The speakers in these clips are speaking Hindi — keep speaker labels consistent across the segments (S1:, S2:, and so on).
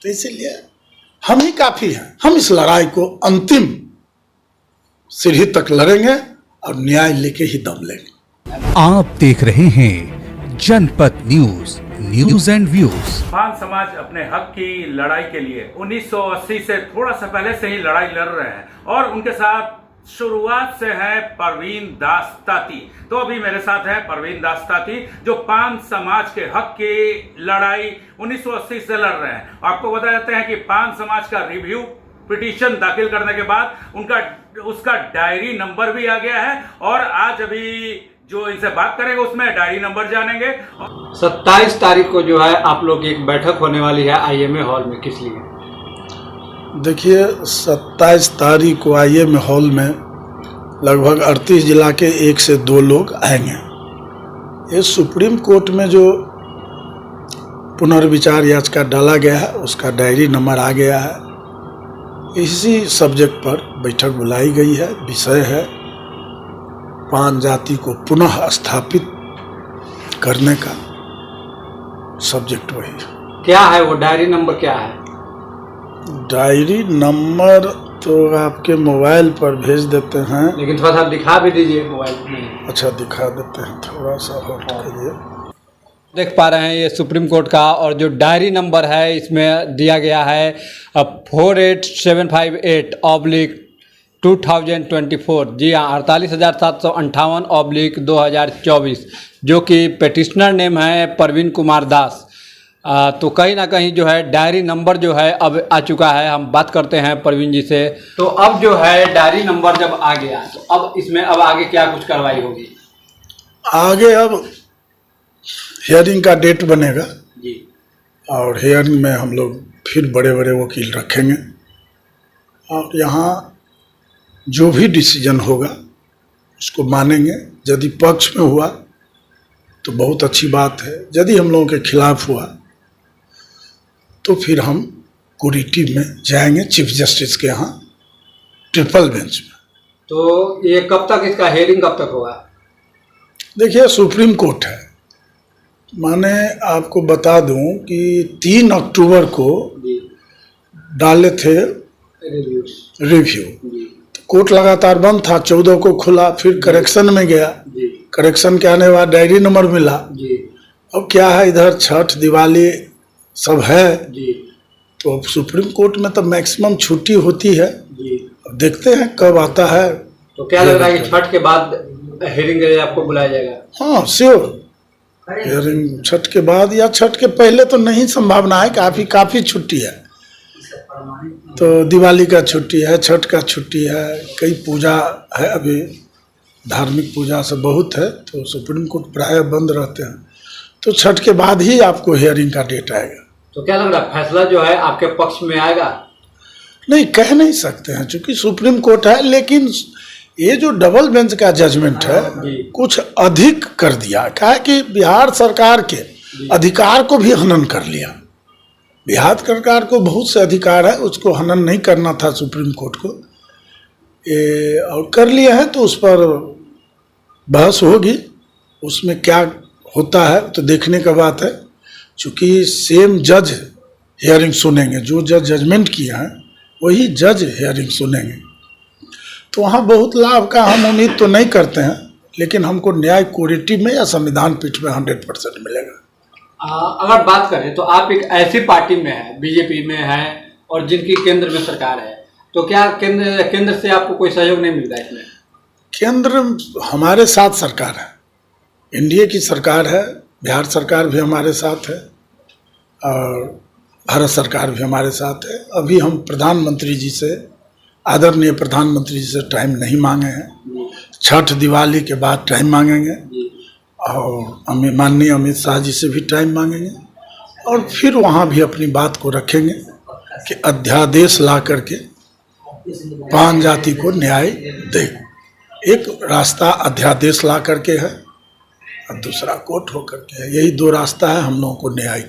S1: तो इसीलिए हम ही काफी हैं। हम इस लड़ाई को अंतिम सीढ़ी तक लड़ेंगे और न्याय लेके ही दम लेंगे।
S2: आप देख रहे हैं जनपद न्यूज, न्यूज एंड व्यूज।
S3: पान समाज अपने हक की लड़ाई के लिए 1980 से थोड़ा सा पहले से ही लड़ाई लड़ रहे हैं और उनके साथ शुरुआत से है परवीन दास ताती। तो अभी मेरे साथ है परवीन दास ताती, जो पान समाज के हक की लड़ाई 1980 से लड़ रहे हैं। आपको बता देते हैं कि पान समाज का रिव्यू पिटीशन दाखिल करने के बाद उसका डायरी नंबर भी आ गया है और आज अभी जो इनसे बात करेंगे उसमें डायरी नंबर जानेंगे।
S4: 27 तारीख को जो है आप लोग की एक बैठक होने वाली है IMA हॉल में, किस लिए?
S1: देखिए 27 तारीख को IMA हॉल में लगभग 38 जिला के 1 से 2 लोग आएंगे। ये सुप्रीम कोर्ट में जो पुनर्विचार याचिका डाला गया है उसका डायरी नंबर आ गया है। इसी सब्जेक्ट पर बैठक बुलाई गई है। विषय है पान जाति को पुनः स्थापित करने का। सब्जेक्ट वही है।
S4: क्या है वो डायरी नंबर, क्या है?
S1: डायरी नंबर तो आपके मोबाइल पर भेज देते हैं,
S4: लेकिन थोड़ा सा दिखा भी दीजिए मोबाइल में।
S1: अच्छा दिखा देते हैं, थोड़ा सा होल्ड करिए।
S4: देख पा रहे हैं ये सुप्रीम कोर्ट का, और जो डायरी नंबर है इसमें दिया गया है 48758/2024। जी हाँ, 48,758/2024, जो कि पेटिशनर नेम है परवीन कुमार दास। तो कहीं ना कहीं जो है डायरी नंबर जो है अब आ चुका है। हम बात करते हैं परवीन जी से। तो अब जो है डायरी नंबर जब आ गया तो अब इसमें अब आगे क्या कुछ कार्रवाई होगी?
S1: आगे अब हियरिंग का डेट बनेगा
S4: जी,
S1: और हियरिंग में हम लोग फिर बड़े बड़े वकील रखेंगे और यहाँ जो भी डिसीजन होगा उसको मानेंगे। यदि पक्ष में हुआ तो बहुत अच्छी बात है, यदि हम लोगों के खिलाफ हुआ तो फिर हम कुरीटी में जाएंगे चीफ जस्टिस के यहाँ, ट्रिपल बेंच में।
S4: तो ये कब तक, इसका हियरिंग कब तक होगा?
S1: देखिए सुप्रीम कोर्ट है, माने आपको बता दूं कि 3 अक्टूबर को डाले थे रिव्यू। तो कोर्ट लगातार बंद था, 14 को खुला, फिर करेक्शन में गया। करेक्शन के आने के बाद डायरी नंबर मिला। अब क्या है, इधर छठ दिवाली सब है तो अब सुप्रीम कोर्ट में तो मैक्सिमम छुट्टी होती है। अब देखते हैं कब आता है।
S4: तो क्या लग रहा है कि छठ के बाद हियरिंग के लिए आपको बुलाया जाएगा?
S1: हाँ श्योर, हियरिंग छठ के बाद या छठ के पहले तो नहीं संभावना है, काफ़ी छुट्टी है। तो दिवाली का छुट्टी है, छठ का छुट्टी है, कई पूजा है, अभी धार्मिक पूजा से बहुत है, तो सुप्रीम कोर्ट प्रायः बंद रहते हैं। तो छठ के बाद ही आपको हियरिंग का डेट आएगा।
S4: तो क्या लग रहा है फैसला जो है आपके पक्ष में आएगा?
S1: नहीं, कह नहीं सकते हैं चूंकि सुप्रीम कोर्ट है, लेकिन ये जो डबल बेंच का जजमेंट है कुछ अधिक कर दिया। क्या कि बिहार सरकार के अधिकार को भी हनन कर लिया। बिहार सरकार को बहुत से अधिकार है, उसको हनन नहीं करना था सुप्रीम कोर्ट को, और कर लिए हैं। तो उस पर बहस होगी, उसमें क्या होता है तो देखने का बात है। चूँकि सेम जज हियरिंग सुनेंगे, जो जज जजमेंट किए हैं वही जज हियरिंग सुनेंगे, तो वहाँ बहुत लाभ का हम उम्मीद तो नहीं करते हैं, लेकिन हमको न्याय कोरिटी में या संविधान पीठ में 100% मिलेगा।
S4: अगर बात करें तो आप एक ऐसी पार्टी में है, बीजेपी में है, और जिनकी केंद्र में सरकार है, तो क्या केंद्र से आपको कोई सहयोग नहीं मिलता है इसमें? केंद्र
S1: हमारे साथ सरकार है, एनडीए की सरकार है, बिहार सरकार भी हमारे साथ है और भारत सरकार भी हमारे साथ है। अभी हम प्रधानमंत्री जी से, आदरणीय प्रधानमंत्री जी से टाइम नहीं मांगे हैं। छठ दिवाली के बाद टाइम मांगेंगे और माननीय अमित शाह जी से भी टाइम मांगेंगे और फिर वहाँ भी अपनी बात को रखेंगे कि अध्यादेश ला करके पान जाति को न्याय दे। एक रास्ता अध्यादेश ला करके है और दूसरा कोर्ट होकर के है, यही 2 रास्ता है हम लोगों को न्याय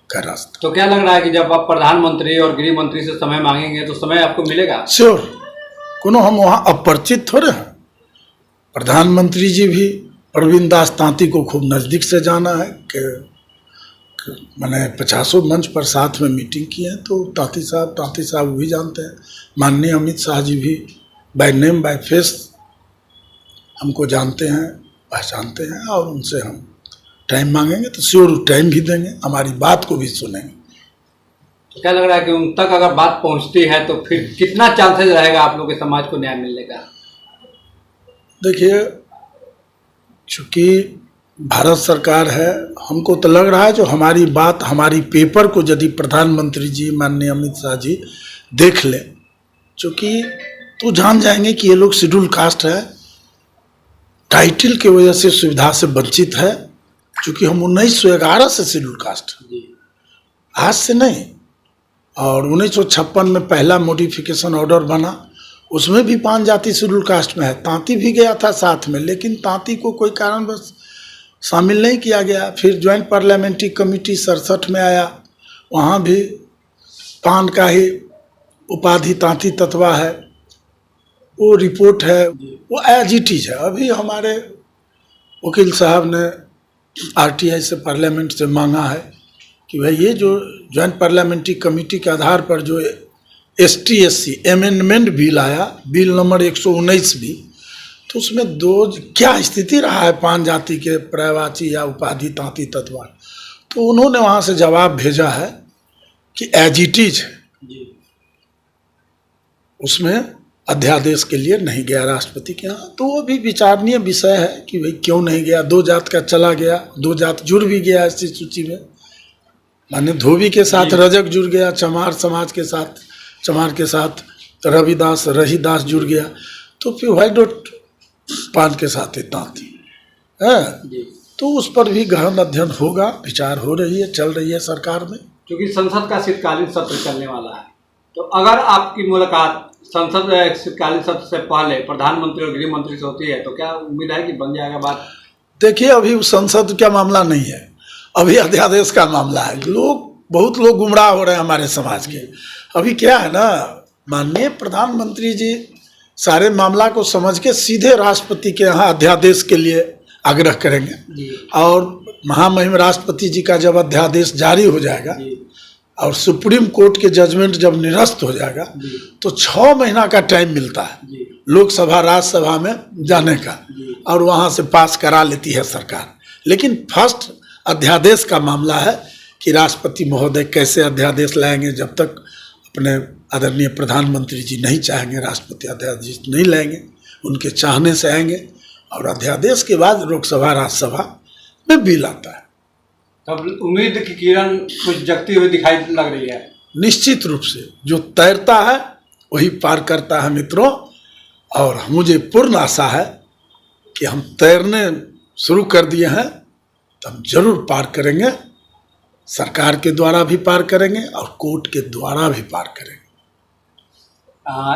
S1: का रास्ता।
S4: तो क्या लग रहा है कि जब आप प्रधानमंत्री और गृह मंत्री से समय मांगेंगे तो समय आपको मिलेगा?
S1: श्योर, कोनो हम वहाँ अपरिचित थोड़े हैं। प्रधानमंत्री जी भी परवीन दास तांती को खूब नज़दीक से जाना है कि मैंने 50 मंच पर साथ में मीटिंग की है, तो तांती साहब वो भी जानते हैं, माननीय अमित शाह जी भी बाय नेम बाय फेस हमको जानते हैं, पहचानते हैं, और उनसे हम टाइम मांगेंगे तो श्योर टाइम भी देंगे, हमारी बात को भी सुनेंगे।
S4: तो क्या लग रहा है कि उन तक अगर बात पहुंचती है तो फिर कितना चांसेस रहेगा आप लोग के समाज को न्याय मिलने का?
S1: देखिए, चूँकि भारत सरकार है, हमको तो लग रहा है जो हमारी बात, हमारी पेपर को यदि प्रधानमंत्री जी माननीय अमित शाह जी देख ले, चूँकि तो जान जाएंगे कि ये लोग शेड्यूल कास्ट है, टाइटल की वजह से सुविधा से वंचित है। चूँकि हम 1911 से शेड्यूल कास्ट, आज से नहीं, और 1956 में पहला मॉडिफिकेशन ऑर्डर बना, उसमें भी 5 जाति शेड्यूल कास्ट में है। तांती भी गया था साथ में, लेकिन तांती को कोई कारणवश शामिल नहीं किया गया। फिर ज्वाइंट पार्लियामेंट्री कमेटी 67 में आया, वहाँ भी पान का ही उपाधि तांती तत्वा है, वो रिपोर्ट है, वो एज इट इज है। अभी हमारे वकील साहब ने आरटीआई से पार्लियामेंट से मांगा है कि भाई ये जो ज्वाइंट पार्लियामेंट्री कमेटी के आधार पर जो ST/SC अमेंडमेंट बिल आया, बिल नंबर 119 भी, तो उसमें क्या स्थिति रहा है 5 जाति के पर्यायवाची या उपाधि तांती तत्वा, तो उन्होंने वहाँ से जवाब भेजा है कि एज इट इज है, उसमें अध्यादेश के लिए नहीं गया राष्ट्रपति के यहाँ। तो वो भी विचारणीय विषय है कि भाई क्यों नहीं गया। 2 जात का चला गया, 2 जात जुड़ भी गया इस सूची में, माने धोबी के साथ रजक जुड़ गया, चमार समाज के साथ, चमार के साथ रविदास रहीदास जुड़ गया, तो फिर वाई डोंट पान के साथ तांती है। तो उस पर भी गहन अध्ययन होगा, विचार हो रही है, चल रही है सरकार में।
S4: क्योंकि संसद का शीतकालीन सत्र चलने वाला है, तो अगर आपकी मुलाकात संसद शीतकालीन सत्र से पहले प्रधानमंत्री और गृह मंत्री से होती है तो क्या उम्मीद है कि बन जाएगा बात?
S1: देखिए, अभी संसद का मामला नहीं है, अभी अध्यादेश का मामला है। बहुत लोग गुमराह हो रहे हैं हमारे समाज के। अभी क्या है ना, माननीय प्रधानमंत्री जी सारे मामला को समझ के सीधे राष्ट्रपति के यहाँ अध्यादेश के लिए आग्रह करेंगे, और महामहिम राष्ट्रपति जी का जब अध्यादेश जारी हो जाएगा और सुप्रीम कोर्ट के जजमेंट जब निरस्त हो जाएगा, तो 6 महीना का टाइम मिलता है लोकसभा राज्यसभा में जाने का, और वहाँ से पास करा लेती है सरकार। लेकिन फर्स्ट अध्यादेश का मामला है कि राष्ट्रपति महोदय कैसे अध्यादेश लाएंगे। जब तक अपने आदरणीय प्रधानमंत्री जी नहीं चाहेंगे, राष्ट्रपति अध्यादेश नहीं लाएंगे, उनके चाहने से आएंगे, और अध्यादेश के बाद लोकसभा राज्यसभा में बिल आता है।
S4: तब उम्मीद की किरण कुछ जगती हुई दिखाई लग रही है।
S1: निश्चित रूप से जो तैरता है वही पार करता है मित्रों, और मुझे पूर्ण आशा है कि हम तैरने शुरू कर दिए हैं तो हम जरूर पार करेंगे, सरकार के द्वारा भी पार करेंगे और कोर्ट के द्वारा भी पार करेंगे।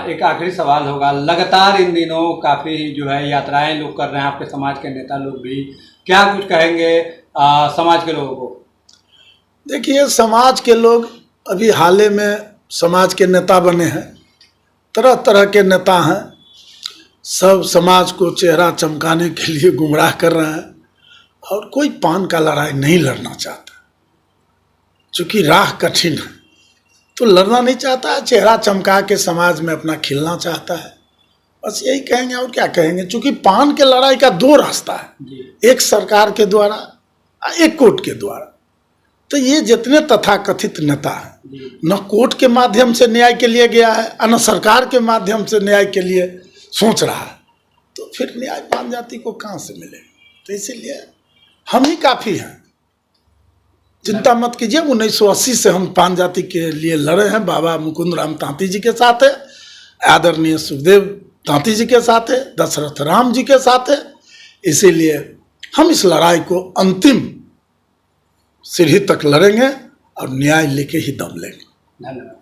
S4: एक आखिरी सवाल होगा, लगातार इन दिनों काफ़ी जो है यात्राएं लोग कर रहे हैं, आपके समाज के नेता लोग भी, क्या कुछ कहेंगे समाज के लोगों को?
S1: देखिए, समाज के लोग अभी हाल ही में समाज के नेता बने हैं, तरह तरह के नेता हैं, सब समाज को चेहरा चमकाने के लिए गुमराह कर रहे हैं, और कोई पान का लड़ाई नहीं लड़ना चाहता, चूँकि राह कठिन है तो लड़ना नहीं चाहता है, चेहरा चमका के समाज में अपना खिलना चाहता है। बस यही कहेंगे, और क्या कहेंगे। चूँकि पान के लड़ाई का 2 रास्ता है, एक सरकार के द्वारा, एक कोर्ट के द्वारा। तो ये जितने तथाकथित नेता हैं, न कोर्ट के माध्यम से न्याय के लिए गया है, न सरकार के माध्यम से न्याय के लिए सोच रहा है, तो फिर न्याय पान जाति को कहाँ से मिलेगा। तो इसीलिए हम ही काफ़ी हैं, चिंता मत कीजिए। 1980 से हम पान जाति के लिए लड़े हैं, बाबा मुकुंद राम तांती जी के साथ है, आदरणीय सुखदेव तांती जी के साथ है, दशरथ राम जी के साथ है। इसीलिए हम इस लड़ाई को अंतिम सीढ़ी तक लड़ेंगे और न्याय लेके ही दम लेंगे।
S4: धन्यवाद।